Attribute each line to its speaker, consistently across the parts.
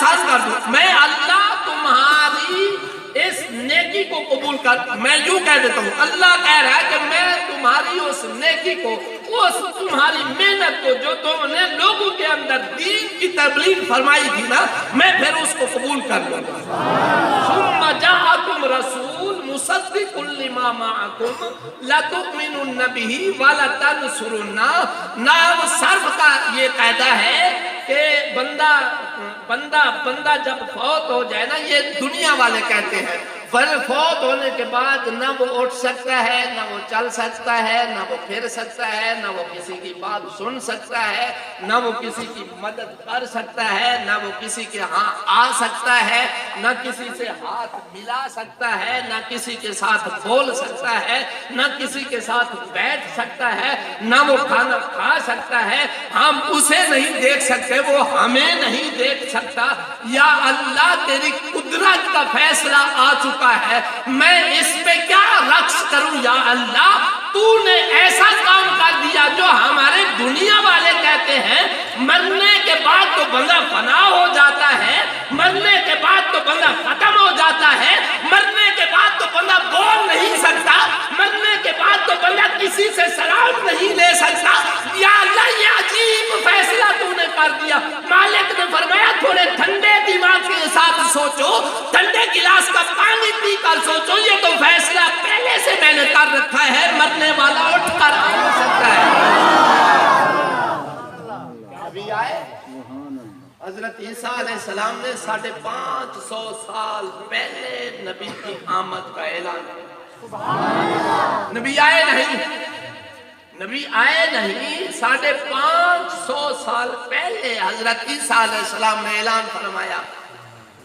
Speaker 1: آسان کر دوں، میں اللہ تمہاری اس نیکی کو قبول کر، میں یوں کہہ دیتا ہوں، اللہ کہہ رہا ہے کہ میں تمہاری اس نیکی کو، اس تمہاری محنت کو جو تم نے لوگوں کے اندر دین کی تبلیغ فرمائی تھی نا، میں پھر اس کو قبول کر لوں گا۔ ثم جاءکم رسول مصدق لما معکم لتؤمنن بہ ولتنصرنہ۔ نام صرف کا یہ قاعدہ ہے کہ بندہ جب فوت ہو جائے نا، یہ دنیا والے کہتے ہیں، فوت ہونے کے بعد نہ وہ اٹھ سکتا ہے، نہ وہ چل سکتا ہے، نہ وہ پھر سکتا ہے، نہ وہ کسی کی بات سن سکتا ہے، نہ وہ کسی کی مدد کر سکتا ہے، نہ وہ کسی کے ہاں آ سکتا ہے، نہ کسی سے ہاتھ ملا سکتا ہے، نہ کسی کے ساتھ بول سکتا ہے، نہ کسی کے ساتھ بیٹھ سکتا ہے، نہ وہ کھانا کھا سکتا ہے۔ ہم اسے نہیں دیکھ سکتے، وہ ہمیں نہیں دیکھ سکتا۔ یا اللہ تیری قدرت کا فیصلہ آ چکا ہے، میں اس پہ کیا رقص کروں یا اللہ؟ تو نے ایسا کام کر دیا جو ہمارے دنیا والے کہتے ہیں مرنے کے بعد تو بندہ فنا ہو جاتا ہے، مرنے کے بعد تو بندہ ختم ہو جاتا ہے، مرنے کے بعد تو بندہ بول نہیں سکتا، مرنے کے بعد تو بندہ کسی سے سلام نہیں لے سکتا۔ یا اللہ یہ عجیب فیصلہ تو نے کر دیا۔ مالک نے فرمایا تھوڑے ٹھنڈے دماغ کے ساتھ سوچو، ٹھنڈے گلاس کا پانی پی کر سوچو، یہ تو فیصلہ پہلے سے میں نے کر رکھا ہے، مرنے والا اٹھ کر آ نہیں سکتا ہے۔ ابھی آئے حضرت عیسیٰ علیہ السلام نے 550 سال پہلے نبی کی آمد کا اعلان کیا۔ نبی آئے نہیں، 550 سال پہلے حضرت عیسیٰ علیہ السلام نے اعلان فرمایا،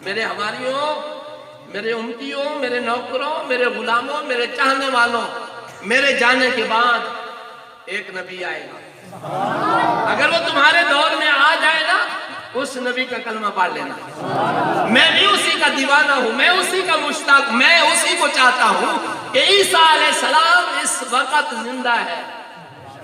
Speaker 1: میرے ہماریوں، میرے امتیوں، میرے نوکروں، میرے غلاموں، میرے چاہنے والوں، میرے جانے کے بعد ایک نبی آئے گا، اگر وہ تمہارے دور میں آ جائے نا، اس نبی کا کلمہ پڑھ لینا۔ میں بھی اسی کا دیوانہ ہوں، میں اسی کا مشتاق، میں اسی کو چاہتا ہوں کہ عیسیٰ علیہ السلام اس وقت زندہ ہے۔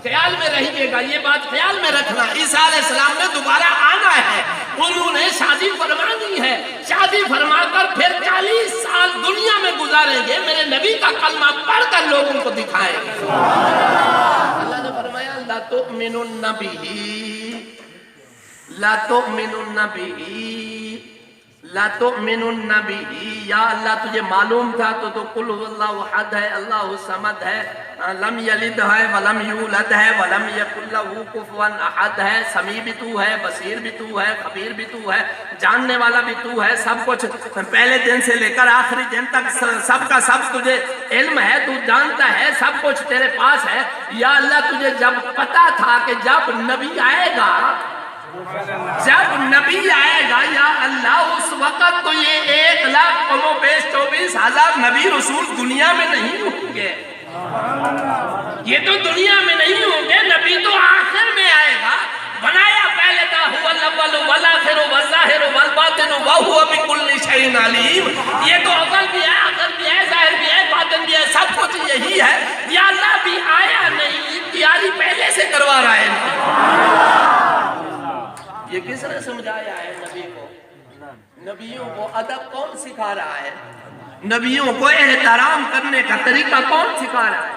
Speaker 1: خیال میں رہیے گا، یہ بات خیال میں رکھنا، عیسیٰ علیہ السلام نے دوبارہ آنا ہے، انہوں نے شادی فرمانی ہے، شادی فرما کر پھر 40 سال دنیا میں گزاریں گے، میرے نبی کا کلمہ پڑھ کر لوگوں کو دکھائیں گے۔ اللہ نے فرمایا لا تؤمنن بہ، لا تؤمنن بہ، لا تؤمنن بہ۔ یا اللہ تجھے معلوم تھا تو قل هو اللہ احد ہے، اللہ الصمد ہے، لم یلد ہے ولم یولد ہے ولم یکن لہ کفوا احد ہے، سمیع بھی تو ہے، بصیر بھی تو ہے، خبیر بھی تو ہے، جاننے والا بھی تو ہے، سب کچھ پہلے دن سے لے کر آخری دن تک سب کا سب تجھے علم ہے، تو جانتا ہے، سب کچھ تیرے پاس ہے۔ یا اللہ تجھے جب پتا تھا کہ جب نبی آئے گا، یا اللہ اس وقت تو یہ 1,25,000 نبی رسول دنیا میں نہیں ہوں گے، یہ تو دنیا میں نہیں ہوں گے، نبی تو آخر میں آئے گا۔ بنایا پہلے تھا هو الاول والآخر والظاہر والباطن وهو بكل شيء علیم، یہ تو اول بھی ہے، آخر بھی ہے، ظاہر بھی ہے، باطن بھی ہے، سب کچھ یہی ہے۔ یا اللہ بھی آیا نہیں، تیاری پہلے سے کروا رہا ہے۔ یہ کس نے سمجھایا ہے نبی کو؟ نبیوں کو ادب کون سکھا رہا ہے؟ نبیوں کو احترام کرنے کا طریقہ کون سکھا رہا ہے؟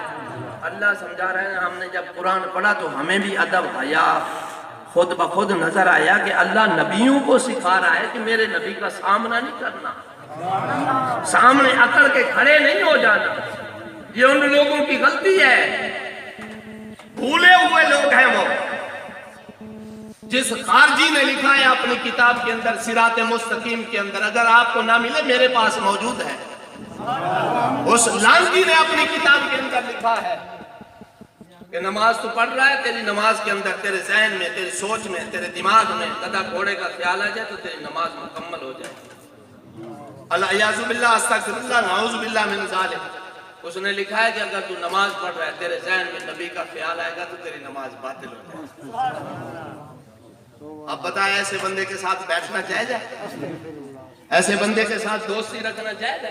Speaker 1: اللہ سمجھا رہے ہیں۔ ہم نے جب قرآن پڑھا تو ہمیں بھی ادب آیا، خود بخود نظر آیا کہ اللہ نبیوں کو سکھا رہا ہے کہ میرے نبی کا سامنا نہیں کرنا، سامنے اکڑ کے کھڑے نہیں ہو جانا۔ یہ ان لوگوں کی غلطی ہے، بھولے ہوئے لوگ ہیں وہ۔ جس خارجی نے لکھا ہے اپنی کتاب کے اندر صراط مستقیم کے اندر، اگر آپ کو نہ ملے میرے پاس موجود ہے، اس لانگی نے اپنی کتاب کے اندر لکھا ہے کہ نماز تو پڑھ رہا ہے، تیری نماز کے اندر تیرے ذہن میں، تیری سوچ میں، تیرے دماغ میں گدھا گھوڑے کا خیال آ جائے تو تیری نماز مکمل ہو جائے۔ الیاذ باللہ، استغفر اللہ، نعوذ باللہ من ذالک۔ اس نے لکھا ہے کہ اگر تو نماز پڑھ رہا ہے، تیرے ذہن میں نبی کا خیال آئے گا تو تیری نماز باطل ہو جائے۔ اب بتائیں ایسے بندے کے ساتھ بیٹھنا جائز ہے؟ ایسے بندے کے ساتھ دوستی رکھنا جائز ہے؟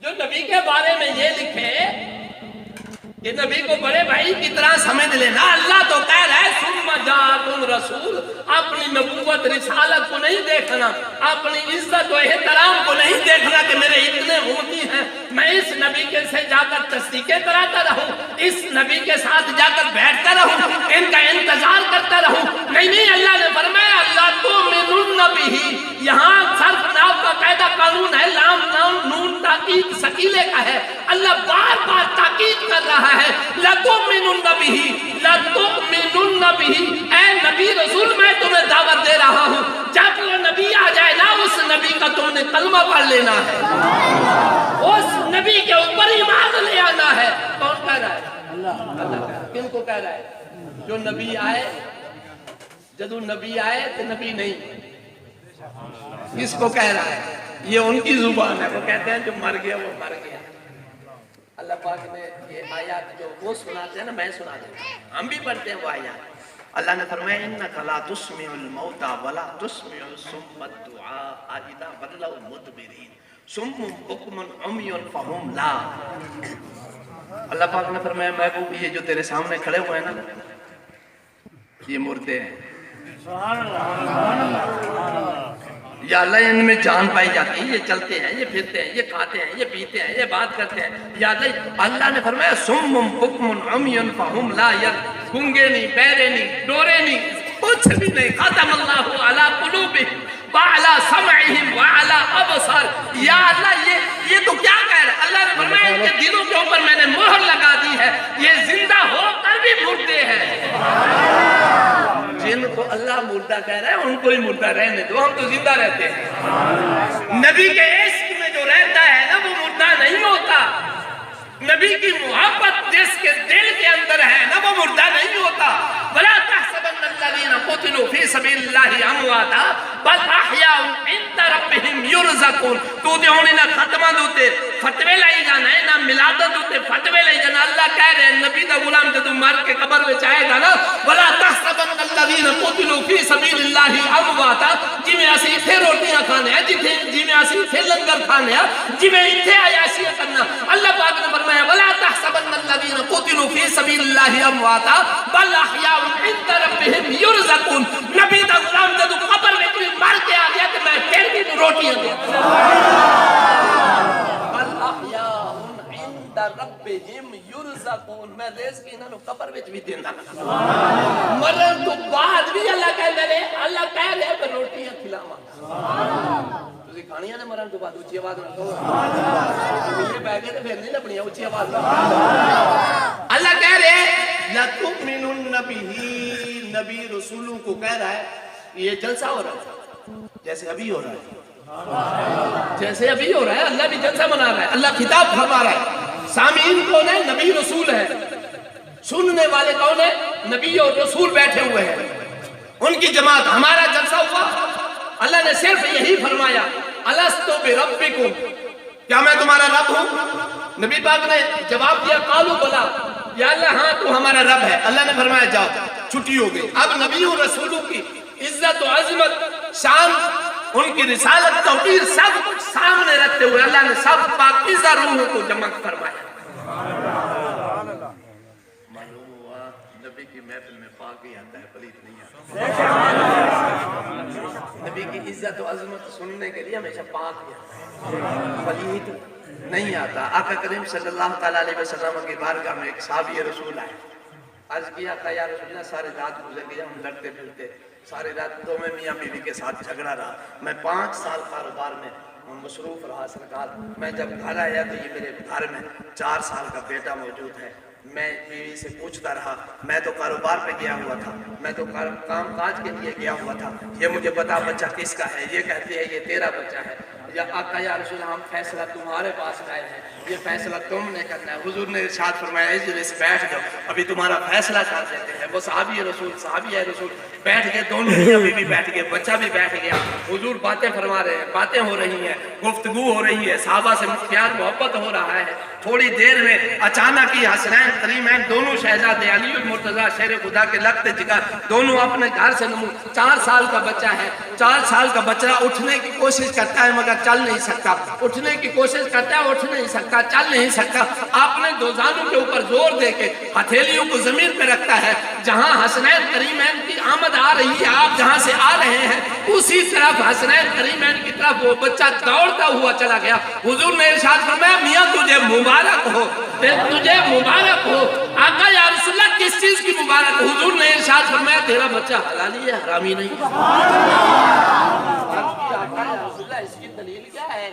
Speaker 1: جو نبی کے بارے میں یہ لکھے کہ نبی کو بڑے بھائی کی طرح سمجھ لینا. اللہ تو کہہ رہا ہے ثم جاءکم رسول. اپنی نبوت رسالت کو نہیں دیکھنا, اپنی عزت و احترام کو نہیں دیکھنا کہ میرے اتنے ہوتی ہیں, میں اس نبی کے سے جا کر تصدیقیں کراتا رہوں, اس نبی کے ساتھ جا کر بیٹھتا رہوں, ان کا انتظار کرتا رہوں. نہیں, اللہ نے فرمایا اللہ تؤمنون بہ. یہاں صرف ناو کا قاعدہ قانون ہے, لام نون تاکید ثقیلے کا ہے. اللہ بار بار تاکید کر رہا ہے لَتُؤْمِنُنَّ بِهِ لَتُؤْمِنُنَّ بِهِ. اے نبی رسول میں تمہیں دعوت دے رہا ہوں, جب وہ نبی آ جائے نا اس نبی کا تم نے کلمہ پڑھ لینا ہے, اس نبی کے اوپر ایمان لے آنا ہے. کون کہہ رہا ہے؟ اللہ. کن کو کہہ رہا ہے؟ جو نبی آئے, جدو نبی آئے تو نبی نہیں. کس کو کہہ رہا ہے؟ یہ ان کی زبان ہے, وہ کہتے ہیں جو مر گیا وہ مر گیا. اللہ پاک نے یہ آیات جو وہ سناتے ہیں نا, میں سنا دیتا ہوں, ہم بھی پڑھتے ہیں وہ آیات. اللہ نے فرمایا انک لا تسمع الموتى ولا تسمع الصم الدعاء اذا ولوا مدبرین صم بکم عمی فهم لا. اللہ پاک نے فرمایا محبوب یہ جو تیرے سامنے کھڑے ہوئے ہیں نا یہ مردے ہیں. یا اللہ ان میں جان پائی جاتی ہے, یہ چلتے ہیں, یہ پھرتے ہیں, یہ کھاتے ہیں, یہ پیتے ہیں, یہ بات کرتے ہیں. یا اللہ نے فرمایا سم بکم عمی فهم لا. گنگے نہیں, بہرے نہیں, ڈورے نہیں, کچھ بھی نہیں. ختم اللہ علی قلوبہم وعلی سمعہم وعلی ابصار. یا اللہ یہ تو کیا کہہ رہا ہے؟ اللہ نے فرمایا ان کے دلوں کے اوپر میں نے مہر لگا دی ہے, یہ زندہ ہو کر بھی مردے ہیں. جن کو اللہ مردہ کہہ رہا ہے ان کو ہی مردہ رہنے دو, ہم تو زندہ رہتے ہیں. نبی کے عشق میں جو رہتا ہے نا وہ مردہ نہیں ہوتا. نبی کی محبت جس کے دل کے اندر ہے نا وہ مردہ نہیں ہوتا. وَلَا تَحْسَبَنَّ الَّذِينَ قُتِلُوا فِي سَبِيلِ اللَّهِ أَمْوَاتًا بَلْ أَحْيَاءٌ عِندَ رَبِّهِمْ يُرْزَقُونَ. تو دے ہونے نہ ختمہ دوتے فتوے لائی جانا ہے, نہ ملادت دوتے فتوے لائی جانا. اللہ کہہ رہے ہیں نبی دا غلام جدو مر کے قبر میں چاہے گا نا وَلَا تَحْسَبَنَّ الَّذِينَ قُتِلُوا فِي سَبِيلِ اللَّهِ أَمْوَاتًا. جی میں اسی پھر روٹیاں کھانے ہیں, جی میں اسی پھر لنگر کھانے ہیں, جی میں اتھے عیاشی کرنا. اللہ پاک نے فرمایا وَلَا تحسبن الذين قتلوا في سبيل الله امواتا بل احياء عند ربهم يرزقون. نبی دا غلام جدو قبر میں کوئی مر کے آ گیا کہ میں پھر بھی روٹیاں دیا. بل احیاء عند ربهم يرزقون. میں رزق انہاں نو قبر وچ بھی دیندا, مرن تو بعد بھی اللہ کہہ رہے, اللہ کہہ رہے کہ روٹیاں کھلاواں. کھانیاں نے مرن تو بعد اچھی آواز رکھو, یہ بیٹھے تو پھر نہیں لپنی اچھی آواز. اللہ کہہ رہے لَتُؤْمِنُنَّ بِهِ. نبی رسولوں کو کہہ رہا ہے یہ جلسہ ہو رہا ہے جیسے ابھی ہو رہا ہے, جیسے ابھی ہو رہا ہے. اللہ بھی جلسہ منا رہا ہے, اللہ خطاب فرما رہا ہے. سامعین کون ہے؟ نبی رسول ہے. سننے والے کون ہے؟ نبی اور رسول بیٹھے ہوئے ہیں, ان کی جماعت. ہمارا جلسہ ہوا, اللہ نے صرف یہی فرمایا الستو بربکم, کیا میں تمہارا رب ہوں؟ نبی پاک نے جواب دیا قالوا بلا, یا اللہ ہاں تو ہمارا رب ہے. اللہ نے فرمایا جاؤ, چھٹی ہو گئی. اب نبی و رسولوں کی عزت و عظمت, شان, ان کی رسالت, توقیر سب کچھ سامنے رکھتے ہوئے اللہ نے سب پاکیزہ روحوں کو جمع فرمایا. معلوم ہوا نبی کی محفل میں پاک ہی آتا ہے, پلیت نہیں آتا. نبی کی عزت و عظمت سننے کے لیے ہمیشہ پاک ہی آتا ہے, پلیت نہیں آتا. آقا کریم صلی اللہ علیہ وسلم کی بارگاہ میں ایک صحابی رسول آئے. عرض کیا کہ یا رسول اللہ سارے رات گزر گئی, ہم لڑتے پھرتے سارے رات تو میں میاں بیوی کے ساتھ جھگڑا رہا, میں 5 سال کاروبار میں مصروف رہا سرکار. میں جب گھر آیا تو یہ میرے گھر میں 4 سال کا بیٹا موجود ہے. میں بیوی سے پوچھتا رہا, میں تو کاروبار پہ گیا ہوا تھا, میں تو کام کاج کے لیے گیا ہوا تھا, یہ مجھے بتا بچہ کس کا ہے؟ یہ کہتے ہیں یہ تیرا بچہ ہے. یا آقا یا رسول اللہ ہم فیصلہ تمہارے پاس لائے ہیں, یہ فیصلہ تم نے کرنا ہے. حضور نے ارشاد فرمایا اجلس, بیٹھ جاؤ, ابھی تمہارا فیصلہ کر دیتے ہیں. وہ صحابی رسول صحابی ہے رسول بیٹھ گئے, دونوں میاں بیوی بیٹھ گئے, بچہ بھی بیٹھ گیا. حضور باتیں فرما رہے ہیں, باتیں ہو رہی ہیں, گفتگو ہو رہی ہے, صحابہ سے پیار محبت ہو رہا ہے. تھوڑی دیر میں اچانک ہی حسنین کریمین دونوں شہزادے علی المرتضیٰ شیر خدا کے لگتے جگر دونوں اپنے گھر سے نمو. 4 سال کا بچہ ہے, 4 سال کا بچہ اٹھنے کی کوشش کرتا ہے مگر چل نہیں سکتا, اٹھنے کی کوشش کرتا ہے, اٹھ نہیں سکتا, چل نہیں سکتا. آپ نے دوزانوں کے اوپر زور دے کے ہتھیلیوں کو زمین پہ رکھتا ہے. جہاں حسنین کریمین کی آمد آ رہی ہے, آپ جہاں سے آ رہے ہیں اسی طرف حسنین کریمین کی طرف وہ بچہ دوڑتا ہوا چلا گیا. حضور نے ارشاد فرمایا میاں تجھے مبارک ہو, تجھے مبارک ہو. آقا یا رسول اللہ کس چیز کی مبارک؟ حضور نے ارشاد فرمایا تیرا بچہ حلالی ہے, حرامی نہیں. آقا یا رسول اللہ اس کی دلیل کیا ہے؟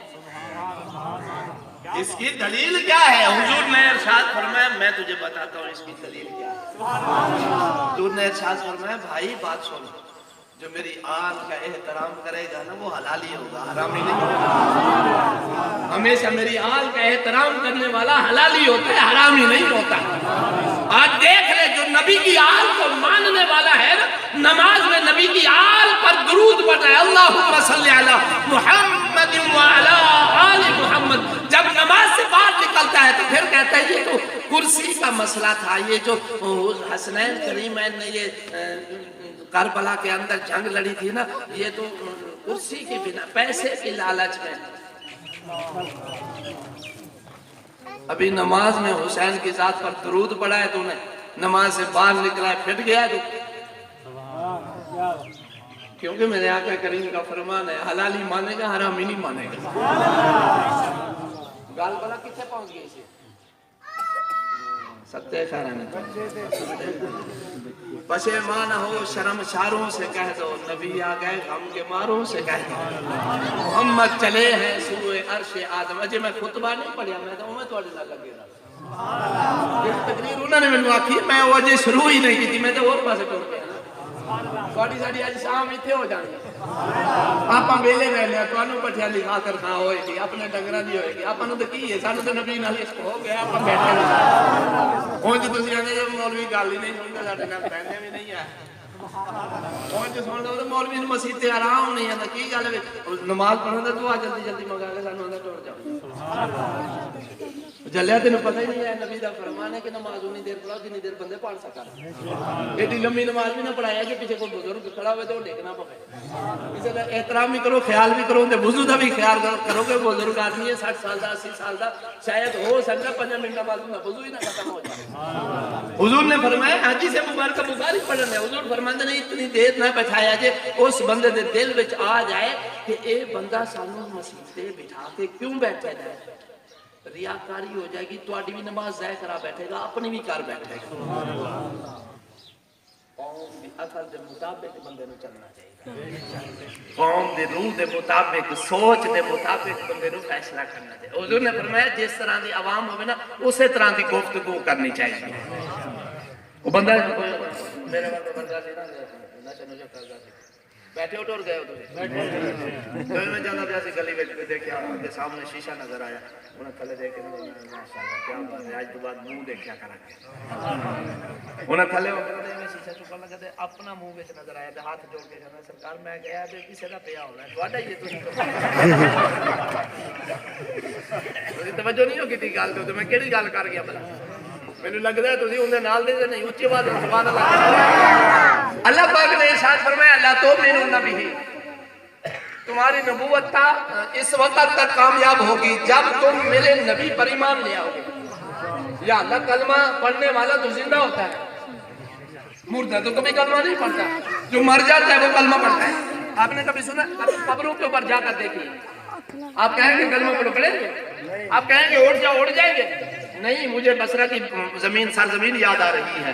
Speaker 1: اس کی دلیل کیا ہے؟ حضور نے ارشاد فرمایا میں تجھے بتاتا ہوں اس کی دلیل کیا ہے. حضور نے ارشاد فرمایا بھائی بات سن, جو میری آل کا احترام کرے گا نا وہ حلالی ہوگا, حرامی نہیں ہوگا. ہمیشہ میری آل کا احترام کرنے والا حلالی ہوتا ہے, حرامی نہیں ہوتا. آج دیکھ لے جو نبی کی آل کو ماننے والا ہے نا, نماز میں نبی کی آل پر درود پڑھ رہا ہے, اللہم صلی علی محمد وعلی آل محمد. جب نماز سے باہر نکلتا ہے تو پھر کہتا ہے یہ تو کرسی کا مسئلہ تھا, یہ جو حسنین کریمین نے یہ کربلا کے اندر جنگ لڑی تھی نا, یہ تو کرسی کی بنا پیسے کی لالچ میں. ابھی نماز میں حسین کی ذات پر درود پڑھا ہے تو نے, نماز سے باہر نکلا ہے پھٹ گیا تو, کیونکہ میرے آقا کریم کا فرمان ہے حلالی مانے گا حرامی نہیں مانے گا. گال بلا کتنے پہنچ گئی اسے ستے خیرانے پشیمان ہو شرمساروں سے کہہ دو, نبی آ گئے غم کے ماروں سے کہہ دو, محمد چلے ہیں سوئے عرش آدم. اجے میں خطبہ نہیں پڑھیا, میں تو میں تھوڑے نہ لگے رہا. یہ تقریر انہوں نے میں آکھی, میں وہ اجے شروع ہی نہیں کی تھی, میں تو اور پاسے ٹوڑ گیا. تھوڑی ساڑی آج شام اتھے ہو جانے آپ بیلے رہ لیا, تو انہوں پٹھیا لکھا کر کھا ہوئے گی, اپنے ڈنگرہ دی ہوئے گی. آپ انہوں تو کی ہے, سانو تو نبی نہ اس کو ہو گیا, آپ بیٹھے رہا. ہوں جو تسی آنے جب مولوی گالی نہیں سنتے, ساڑھے نہ پہنے بھی نہیں ہے. ہوں جو سن دو تو مولوی نے مسیح تے آرام نہیں ہے, کی گالے نماز پڑھنے تو آ جلدی جلدی مگا کے سانو اندر ٹوڑ جاؤ. جلیا تینوں پتہ ہی نہیں ہے, نبی دا فرمان ہے کہ نماز اتنی دیر پڑھاؤ جتنی دیر بندے پڑھ سکا. ایڈی لمبی نماز بھی نہ پڑھایا کہ پیچھے کوئی بزرگ کھڑا ہوئے تو دیکھنا پڑے. اس لیے احترام بھی کرو, خیال بھی کرو, وضو دا بھی خیال کرو کہ بزرگ آدمی ہے 60 سال دا 80 سال دا, شاید ہو سکتا 5 منٹ بعد وضو ہی نہ ختم ہو جائے. حضور نے فرمایا حاجی سے مبارک بخاری پڑھنا ہے. حضور فرماتے نہیں اتنی دیر نہ بٹھایا جے اس بندے دے دل وچ آ جائے کہ اے بندہ سانو مسجد تے بٹھا کے کیوں بیٹھے ہے. ریاکاری ہو جائے گی, تواڈی بھی نماز ضائع کرا بیٹھے گا, اپنی بھی کر بیٹھے گا. قوم دی عقل دے مطابق بندے نو چلنا چاہیے, قوم دے روح دے مطابق, سوچ دے مطابق بندے نو فیصلہ کرنا چاہیے. حضور نے فرمایا جس طرح دی عوام ہوئے نا اسی طرح دی گفتگو کرنی چاہیے. وہ بندہ میرے بندہ نشہ نشہ کرتا بیٹھے اٹھ اور گئے ہو تو میں جانا پیا سی گلی وچ دیکھیا کے سامنے شیشہ نظر آیا, انہاں تھلے دیکھ کے ماشاءاللہ کیا بات ہے, اج تو بعد منہ دیکھیا کرانگے. انہاں تھلے ہو کے میں شیشہ چکن لگا تے اپنا منہ وچ نظر آیا تے ہاتھ جوڑ کے کہنا سرکار میں گیا تے کسے دا پیا ہونا ہے تواڈا ہی ہے. تسی توجہ نہیں ہو کیتی گل تے میں کیڑی گل کر گیا بھلا, مینوں لگدا ہے تسی اون دے نال دے نہیں اونچی آواز سبحان اللہ. اللہ پاک نے ارشاد فرمایا لا تؤمنون به, تمہاری نبوت کا اس وقت تک کامیاب ہوگی جب تم میرے نبی پر ایمان لے آؤ گے. یا اللہ کلمہ پڑھنے والا تو زندہ ہوتا ہے, مردہ تو کبھی کلمہ نہیں پڑھتا, جو مر جاتا ہے وہ کلمہ پڑھتا ہے. آپ نے کبھی سنا قبروں کے اوپر جا کر دیکھیے, آپ کہیں گے کلمہ پڑھو پڑھیں گے, آپ کہیں گے اٹھ جاؤ اٹھ جائیں گے نہیں. مجھے بصرہ کی زمین سرزمین یاد آ رہی ہے.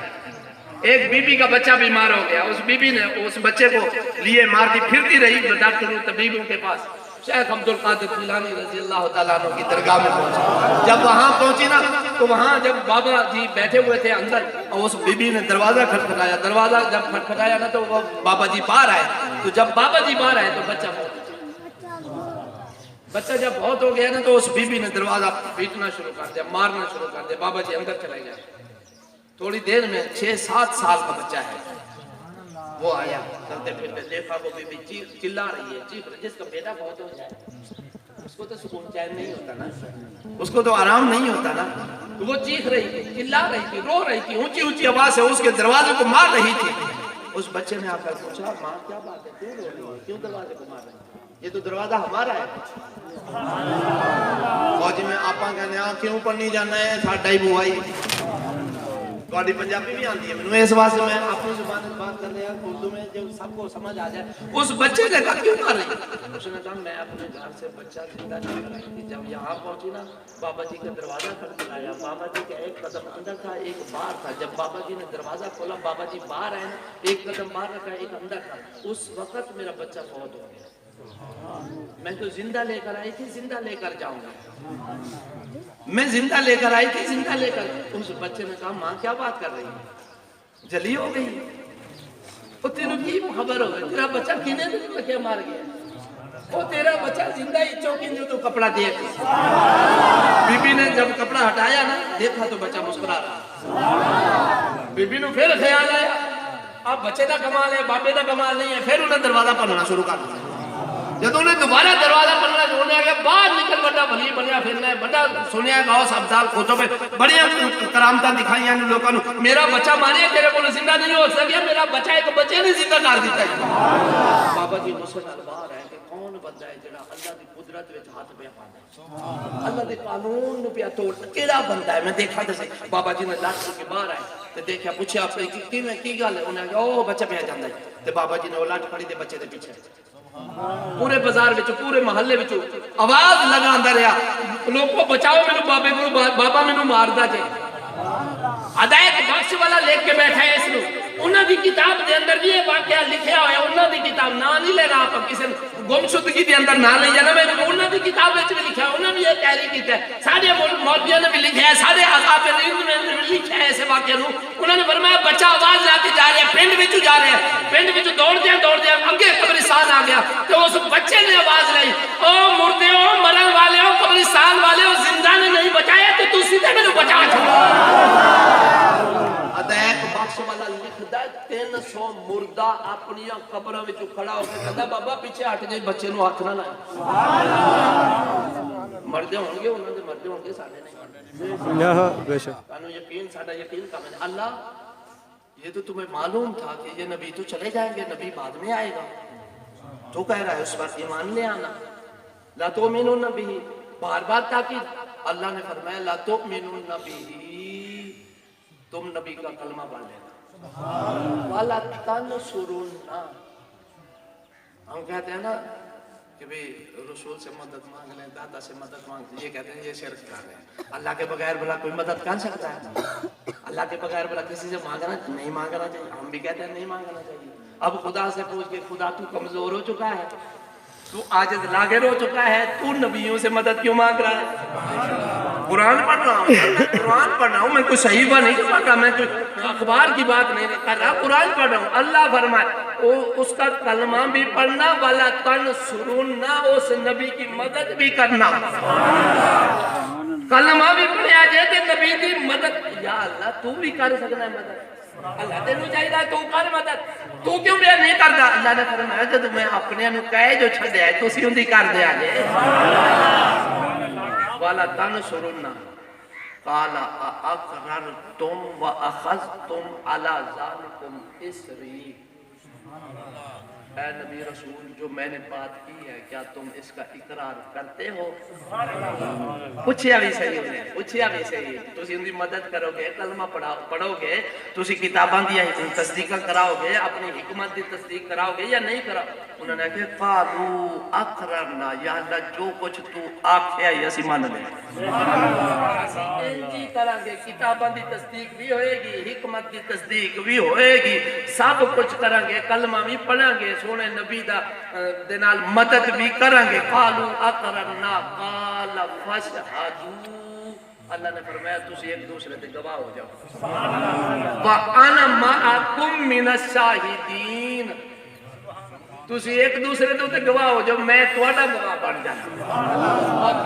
Speaker 1: ایک بی بی کا بچہ بیمار ہو گیا, اس بی بی نے اس بچے کو لیے مارتی پھرتی رہی ڈاکٹروں طبیبوں کے پاس. شیخ عبدالقادر جیلانی رضی اللہ تعالیٰ عنہ کی درگاہ میں پہنچی. جب وہاں پہنچی نا تو وہاں جب بابا جی بیٹھے ہوئے تھے اندر, اور اس بی بی نے دروازہ کھٹکھٹایا. دروازہ جب کھٹکھٹایا نا تو وہ بابا جی باہر آئے. تو جب بابا جی باہر آئے تو بچہ جب بہت ہو گیا نا تو اس بی بی نے دروازہ پیٹنا شروع کر دیا, مارنا شروع کر دیا. بابا جی اندر چلے گئے. تھوڑی دیر میں 6-7 سال کا بچہ ہے، وہ آیا چلتے پھرتے دیکھا وہ بی بی چلا رہی ہے، چیخ رہی، جس کا بیٹا بہت ہو جائے اس کو تو سکون چین نہیں ہوتا نا، اس کو تو آرام نہیں ہوتا نا، وہ چیخ رہی تھی، چلا رہی تھی، رو رہی تھی، اونچی اونچی آواز سے اس کے دروازے کو مار رہی تھی۔ اس بچے نے آ کر پوچھا ماں کیا بات ہے، کیوں رو رہی ہے، کیوں دروازے کو مار رہی ہے، یہ تو دروازہ ہمارا ہے۔ فوجی میں آپا کہنے کیوں پر نہیں جانا ہے، ساڈا ہی بوائی تھوڑی پنجابی بھی آتی ہے میں اس واسطے میں اپنی زبان میں بات کر رہا ہوں، اردو میں جو سب کو سمجھ آ جائے۔ اس بچے نے کہا کیوں مار رہی؟ اس نے کہا میں اپنے گھر سے بچہ زندہ نہیں کر رہی تھی، جب یہاں پہنچی نا بابا جی کا دروازہ کھٹکھٹایا، بابا جی کا ایک قدم اندر تھا ایک باہر تھا، جب بابا جی نے دروازہ کھولا بابا جی باہر آئے، ایک قدم باہر رکھا ایک اندر تھا، اس وقت میرا بچہ فوت ہو گیا، میں تو زندہ لے کر آئی تھی زندہ لے کر جاؤں گا، میں زندہ لے کر آئی تھی زندہ لے کر۔ اس بچے نے کہا ماں کیا بات کر رہی ہے، جلی ہو گئی، وہ تیرے کی خبر ہو گئی، تیرا بچہ کینے لکھے مار گیا، وہ تیرا بچہ زندہ ہی چوکی جو تو کپڑا دیکھ۔ بی بی نے جب کپڑا ہٹایا نا دیکھا تو بچہ مسکرا رہا، بی بی نے پھر خیال آیا اب بچے دا کمال ہے بابے دا کمال نہیں ہے، پھر انہیں دروازہ پڑھنا شروع کر دیا۔ جب انہیں دوبارہ دروازہ پڑھنا چھوڑنے آگے باہر نکل بڑا بھلی بڑیا پھرنا ہے، بڑا سنیا غوث ابدال کتب بڑیا کرامتاں دکھائی ہیں لوگوں نے، میرا بچہ مارے تیرے کو زندہ نہیں ہو سکیا، میرا بچہ ایک بچے نے زندہ کر دیتا ہے۔ بابا جی غصے نال باہر ہے کہ کون بندہ ہے جڑا اللہ دی قدرت وچ ہاتھ پہ پانا، اللہ دے قانون نو پیا توڑ، کیڑا بندہ ہے میں دیکھا تے صحیح۔ بابا جی نے لاٹھ کے باہر آئے تے دیکھا پوچھا اپنے کی گل ہے، انہاں کہا او بچہ پیا جاندا ہے، تے بابا جی نے او لاٹھ پھڑی تے بچے دے پیچھے پورے بازار وچ پورے محلے وچ آواز لگاندا رہیا لوگوں بچاؤ مینوں بابے کو، بابا مینوں ماردا جے۔ ہدایت بخش والا لکھ کے بیٹھا ہے اس نو، انہاں دی کتاب دے اندر بھی یہ واقعہ لکھیا ہوا ہے، انہاں دی کتاب نا نہیں لینا آپ کسی گمشدگی دے اندر نہ لے جانا، میں انہاں دی کتاب وچ بھی لکھا ہے، انہاں بھی یہ تحریک کیتا ہے، سارے مولویوں نے بھی لکھا ہے، سارے اکابرین نے بھی لکھا ہے اس واقعے نو۔ انہوں نے فرمایا بچہ آواز لا کے جا رہا ہے، پنڈ وچ جا رہا ہے، پنڈ وچ دوڑ دیا اگے قبرستان آ گیا تو اس بچے نے آواز لائی او مردے ہو مرن والے ہو قبرستان والے ہو، زندہ نے نہیں بچایا تو تسی تے مینوں بچا چھوڑا۔ ہدایت بخش والا لکھدا 300 مردہ اپنی قبراں وچ کھڑا ہو کے کہندا بابا پیچھے ہٹ جے بچے نو ہاتھ نہ لائے، مردے ہون گے انہاں دے مردے ہون گے ساڈے نہیں، بے شک کانو یقین ساڈا یقین کا میں اللہ یہ تو تمہیں معلوم تھا کہ یہ نبی تو چلے جائیں گے، نبی بعد میں آئے گا، تو کہہ رہا ہے اس پر ایمان لے آنا، لا تؤمنون به، بار بار تاکید، اللہ نے فرمایا لا تؤمنون به، تم نبی کا کلمہ پڑھ لینا، والا تنصرون، ہم کہتے ہیں نا کہ بھی رسول سے مدد مانگ لیں، دادا سے مدد مانگ لیں، یہ کہتے ہیں یہ شرک کر رہے ہیں، اللہ کے بغیر بلا کوئی مدد کر سکتا ہے؟ اللہ کے بغیر بلا کسی سے مانگنا نہیں مانگنا چاہیے، ہم بھی کہتے ہیں نہیں مانگنا چاہیے۔ اب خدا سے پوچھ کے خدا تو کمزور ہو چکا ہے، تو عاجز لاغر ہو چکا ہے، تو نبیوں سے مدد کیوں مانگ رہا ہے؟ قرآن پڑھ رہا ہوں، قرآن پڑھ رہا ہوں، میں کوئی صحیفہ نہیں پڑھ رہا، میں کوئی اخبار کی بات نہیں کر رہا، قرآن پڑھ رہا ہوں۔ اللہ فرمائے اس کا کلمہ بھی پڑھنا، والا تنصرون، اس نبی کی مدد بھی کرنا، کلمہ بھی پڑھیا جائے تے نبی کی مدد، یا اللہ تو بھی کر سکنا ہے مدد، اللہ تینوں چاہیے تو کر مدد، تو کیوں میں نہیں کردا؟ اللہ نے فرمایا جب میں اپنے نو کہے جو چھڈیا ہے تسی اون دی کر دیا جے، والا تنصرون قال اقررتم واخذتم على ذلكم اسری، اے نبی رسول جو میں نے بات کی ہے کیا تم اس کا اقرار کرتے ہو؟ پوچھیا بھی صحیح ہے، پوچھیا بھی صحیح ہے، تسی ان دی مدد کرو گے، کلمہ پڑھو گے، تسی کتاباں دی تصدیق کراؤ گے، اپنی حکمت دی تصدیق کراؤ گے یا نہیں کراؤ؟ انہوں نے کہا قالوا اقررنا، یا اللہ جو کچھ تو آکھیا ہے اسی مان لیں، انجی کریں گے، کتاباں دی تصدیق بھی ہوئے گی، حکمت دی تصدیق بھی ہوئے گی، سب کچھ کریں گے، کلمہ بھی پڑھیں گے، سونے نبی دا دنال مدد بھی کریں گے۔ قالوا اقررنا قال فاشهدوا، اللہ نے فرمایا تسی ایک دوسرے تے گواہ ہو جاؤ، وَأَنَا مَعَكُمْ مِنَ الشَّاهِدِينَ، تسی ایک دوسرے دے تے گواہ ہو جو میں تہاڈا گواہ بن جانا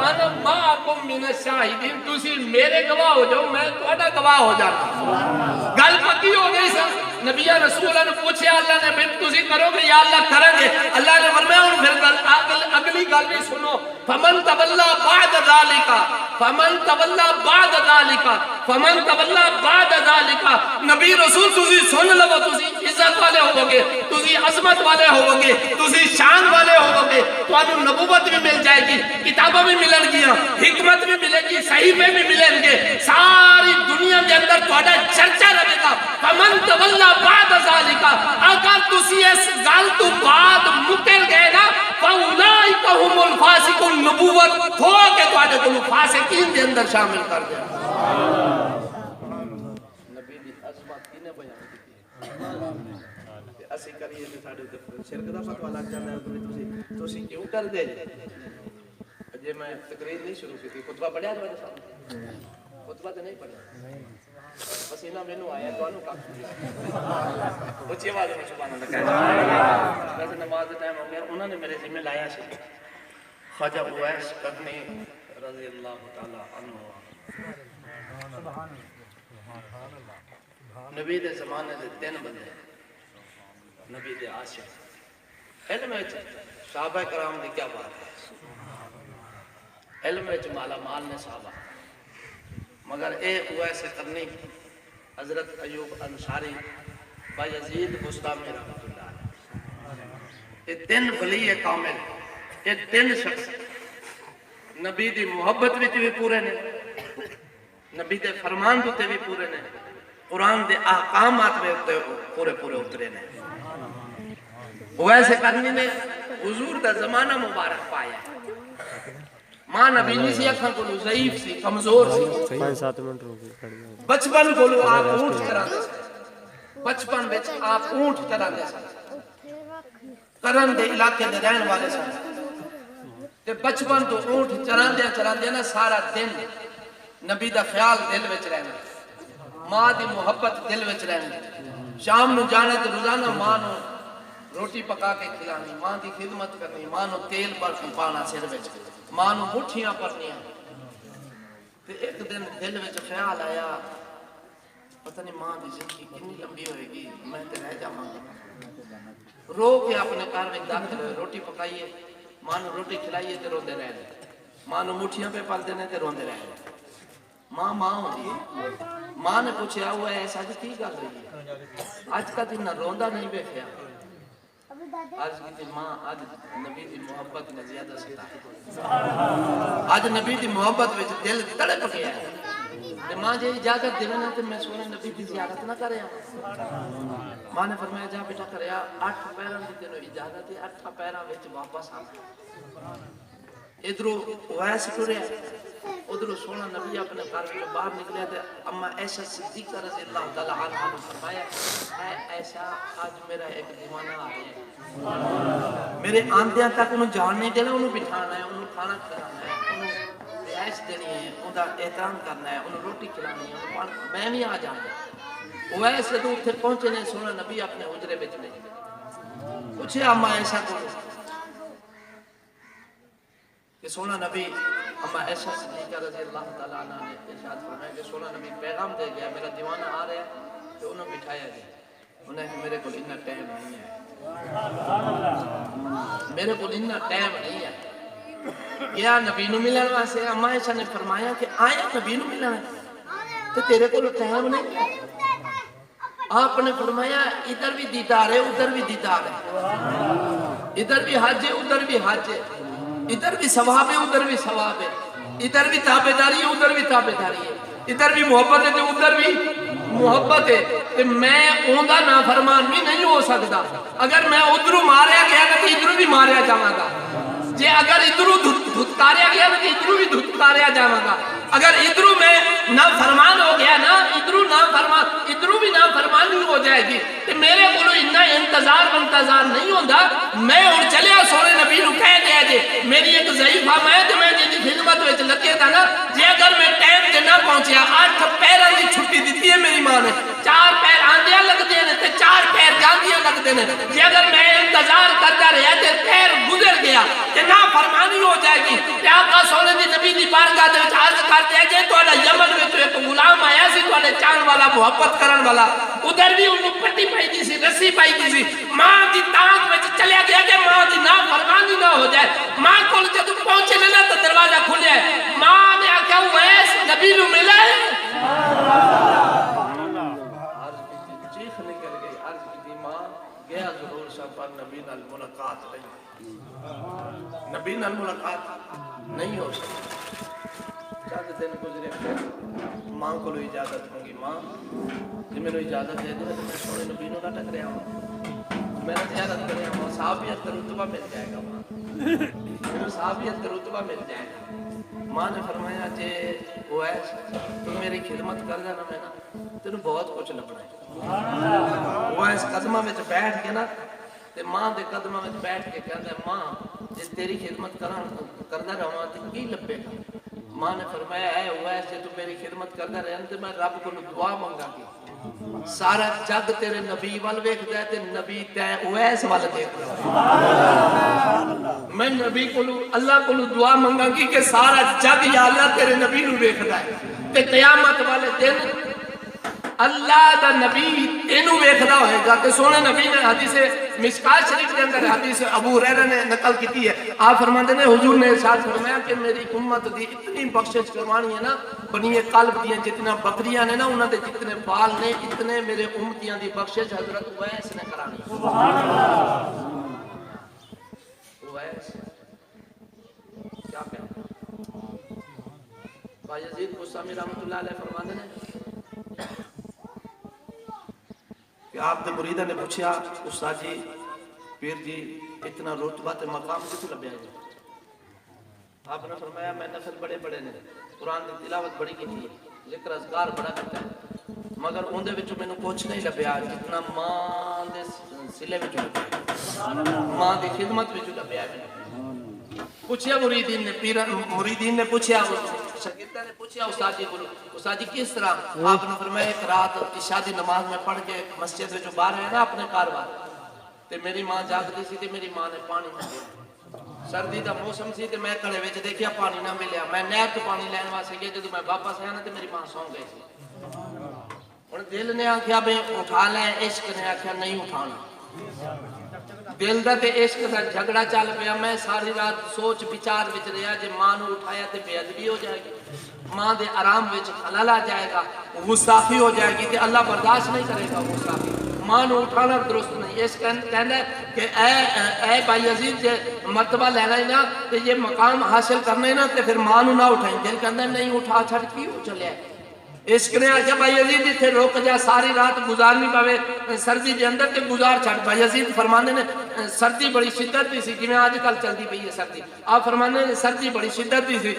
Speaker 1: انا معکم من الشاہدین تسی میرے گواہ ہو جو میں تہاڈا گواہ ہو جانا گل پکی ہو گئی سر نبی رسول نے پوچھا اللہ نے پھر تسی کرو گے یا اللہ کریں گے اللہ نے فرمایا ہن پھر اگلی گل بھی سنو فمن تولا بعد ذالک فمن تولا بعد ذالک فمن تولا بعد ذالک نبی رسول تسی سن لو تسی عزت والے ہوو گے تسی عظمت والے ہوو گے تسی شان والے ہوو گے تانوں نبوت بھی مل جائے گی کتاباں بھی ملن گیاں حکمت بھی ملے گی صحیفے بھی ملیں گے ساری دنیا کے اندر تہاڈا چرچا رہے گا فمن تولا بعد ذالک اگر تسی اس گل تو بعد مکر گئے نا فاولئک هم الفاسقون نبوت ہو کے تہاڈے کو فاسقین دے اندر شامل کر دے نبی دی عظمت کینے بیان کیتی تے اسی کریے تے ساڈے تے شرک دا فتوا لگ جاندا ہے تسی کیوں کر دے جے میں تقریر نہیں شروع کی خطبہ پڑھیا تھوڑے سامنے خطبہ تے نہیں پڑھیا پسینہ مینوں آیا تانوں کافی اونچی آواز میں سبحان اللہ کہہ ویسے نماز کا ٹائم ہو گیا انہوں نے میرے ذمہ لایا سی خواجہ اویس کرنی رضی اللہ تعالی عنہ نبی دے زمانے دے 3 بندے نبی دے عاشق علم وچ صحابہ کرام دی کیا بات ہے علم وچ مالا مال نے صحابہ مگر اے اویس کرنی حضرت ایوب انصاری بایزید بستامی رحمت اللہ علیہ یہ 3 ولی کامل یہ 3 شخص نبی دی محبت وچ بھی پورے نے نبی دے فرمان تے بھی پورے نے قرآن دے احکامات میں پورے پورے اترے نے ویسے کرنی نے حضور دا زمانہ مبارک پایا ماں نبی نہیں سی اکھاں کو ضعیف سی کمزور سی
Speaker 2: 5-7 منٹ ہو گئے
Speaker 1: بچپن کو آپ اونٹ چراندے سن بچپن وچ آپ اونٹ چراندے سن کرن دے علاقے دے رہن والے سن تے بچپن تو اونٹ چراندے نا سارا دن نبی دا خیال دل وچ رہنا ماں دی محبت دل وچ رہنا شام نو جانا تے روزانہ ماں نو روٹی پکا کے کھلانی ماں دی خدمت کرنی ماں نو تیل بھر کے پانا سر وچ ماں نو مٹھیاں پڑنیاں تے ایک دن دل وچ خیال آیا پتہ نہیں ماں دی زندگی کتنی لمبی ہوئے گی میں تے رہ جاواں گا رو کے اپنے گھر وچ داخل ہوئے روٹی پکائیے ماں نو روٹی کھلائیے تے روندے رہ گئے ماں نو مٹھیاں پہ پالتے نے تے روندے رہ گئے ماں ہوندی ہے ماں نے پوچھا ہوا ہے ایسا جی کی گل ہوئی ہے آج کا دن نہ روندا نہیں بیٹھیا آج کی ماں آج نبی دی محبت نے زیادہ ستا آج نبی دی محبت وچ دل تڑپ گیا ہے تے ماں جے اجازت دے نا تے میں سونے نبی دی زیارت نہ کریا ماں نے فرمایا جا بیٹا کریا 8 پیراں دی تینوں اجازت ہے 8 پیراں وچ واپس آ ادھروں ویس ٹریا ادھروں سونا نبی اپنے گھر سے باہر نکلے تے اما ایسا صدیقہ رضی اللہ تعالی عنہ نے فرمایا اے ایسا آج میرا ایک دیوانہ آ گیا ہے میرے آندیاں تک انہوں جان نہیں دینا انہوں بٹھانا ہے انہوں کھانا کھلانا ہے انہوں رہائش دینی ہے انہوں دا احترام کرنا ہے انہوں روٹی کھلانی ہے میں بھی آ جانا ویسے تو اتنے پہنچے نے سونا نبی اپنے حجرے بچ لے پوچھے اما ایسا کرو کہ سونا نبی اما ایسا صدیقہ رضی اللہ تعالیٰ عنہ نے ارشاد فرمایا کہ سونا نبی پیغام دے گیا میرا دیوانہ آ رہا ہے تو انہوں بٹھایا گیا انہیں کہ میرے کو اتنا ٹائم نہیں ہے میرے کو اتنا ٹائم نہیں ہے گیا نبی نو ملن واسطے اما ایسا نے فرمایا کہ آیا نبی نو ملن تو تیرے کو ٹائم نہیں ہے آپ نے فرمایا ادھر بھی دیدار ہے ادھر بھی دیدار ہے ادھر بھی حج ہے ادھر بھی حج ہے ادھر بھی ثواب ہے ادھر بھی ثواب ہے ادھر بھی تابعداری ہے ادھر بھی تابعداری ہے ادھر بھی محبت ہے تو ادھر بھی محبت ہے کہ میں اوندا نافرمان بھی نہیں ہو سکتا اگر میں ادھروں ماریا گیا تو ادھروں بھی ماریا جاواں گا جے اگر ادھروں دھتکاریا گیا تو ادھروں بھی دھتکاریا جاواں گا اگر ادھروں میں نافرمان ہو گیا نا ادھروں بھی نافرمانی ہو جائے گی کہ میرے کو اتنا انتظار نہیں ہوتا میں اور چلیا سونے نبی نو کہہ دیا جے میری ایک ضعیف ہم ہے تو میں جی خدمت وچ لگے تھا نا جے اگر میں ٹائم تے نہ پہنچیا 8 پیراں دی چھٹی دیتی ہے میری ماں نے 4 پیر آندیاں لگدے نے تے 4 پیر جاندیاں لگدے نے جے اگر میں انتظار کرتا جائے گی تے آقا سونے دی نبی دی بارگاہ دے وچ عرض کرتے ہیں کہ تہاڈا یمن وچ ایک غلام آیا سی تہاڈے چاہن والا محبت کرن والا ادھر بھی انہوں پٹی پائی دی سی رسی پائی دی سی ماں دی تانگ وچ چلیا گیا کہ ماں دی نافرمانی نہ ہو جائے ماں کول جب پہنچے نا تو دروازہ کھلیا ہے ماں نے آکھیا ویس نبی نو ملا ہے چیخ نکل گئی عرض کی ماں گیا ضرور سا پر نبی نال ملاقات نہیں نبی نال ملاقات نہیں ہو سکتی چند دن گزرے ماں کو اجازت ہوں گی ماں جی میں اجازت دے دے تو میں سونے نبی نو نہ ٹکریا ہوں میں نے اجازت کریا ہوں صحابیت کا رتبہ مل جائے گا ماں میرے صحابیت کا رتبہ مل جائے گا ماں نے فرمایا جے وہ ہے تو میری خدمت کر دینا میں نا تینوں بہت کچھ لبنا ہے وہ اس قدمہ میں بیٹھ کے نا تے ماں دے قدمہ میں بیٹھ کے کہندا ہے ماں جس تیری خدمت کردا رہواں تے کی لبے گا ماں نے فرمایا ہے اویس جے تو میری خدمت کردا رہن تے میں رب کو دعا منگا گی سارا جگ تیرے نبی وال ویکھدا ہے تے نبی تے اویس وال دیکھدا میں نبی کو اللہ کو دعا منگا گی کہ سارا جگ یا اللہ تیرے نبی نو ویکھدا ہے تے قیامت والے دن اللہ دا نبی تینوں ویکھدا ہوئے گا کہ سونے نبی نے حدیث مشکات شریف کے اندر حدیث ابو ہریرہ نے نقل کی ہے آپ فرماتے ہیں حضور نے ارشاد فرمایا کہ میری امت دی اتنی بخشش کروانی ہے نا بنی قلب دیاں جتنا بکریاں نے نا انہاں دے جتنے بال نے اتنے میرے امتیاں دی بخشش حضرت اویس نے کرانی سبحان اللہ اویس کیا کہنا بایزید بستامی رحمۃ اللہ علیہ فرماتے ہیں کہ آپ دے مریدہ نے پوچھا استاد جی پیر جی اتنا رتبہ تے مقام کتوں لبیا جی آپ نے فرمایا میں نفل بڑے بڑے نے قرآن کی تلاوت بڑی کی تھی ذکر اذکار بڑا کرتا ہے مگر اون دے وچوں مینوں کچھ نہیں لبیا جتنا ماں دے سلے وچوں لبیا ماں دی خدمت وچوں لبیا پوچھیا مریدین نے پوچھیا شاگردہ نے پوچھیا استاد جی بولو استاد جی کس طرح آپ نے فرمایا ایک رات عشاء دی نماز میں پڑھ کے مسجد میں جو باہر ہے نا اپنے کاروبار تے میری ماں جاگتی سی تے میری ماں نے پانی نہ دیا سردی دا موسم سی تے میں کڑے وچ دیکھیا پانی نہ ملیا میں نہر تو پانی لین واسطے گیا جدوں میں واپس آیا نا تے میری ماں سو گئی سی ہن دل نے آکھیا بے اٹھا لے عشق نے آکھیا نہیں اٹھانا دل دا تے عشق دا جھگڑا چل پیا میں ساری رات سوچ بچار وچ رہیا جے ماں نو اٹھایا تے بے ادبی ہو جائے گی ماں دے آرام وچ خلل آ جائے گا گستاخی ہو جائے گی تے اللہ برداشت نہیں کرے گا گستاخی ماں نو اٹھانا درست نہیں اس کہنا ہے کہ اے بھائی عزیز جے مرتبہ لینا ہے نا تے یہ مقام حاصل کرنا ہے نا تے پھر ماں نو نہ اٹھائیں دل کہندا نہیں اٹھا چھڑ کیوں چلے عشق نے آجا بھائی عزیز تھے روک جا ساری رات گزارنی پاوے سردی دے اندر تے گزار چھڑ بھائی عزیز فرمانے نے سردی بڑی شدت بھی سی جی میں آج کل چلتی پئی ہے سردی آپ فرمانے نے سردی بڑی شدت بھی سی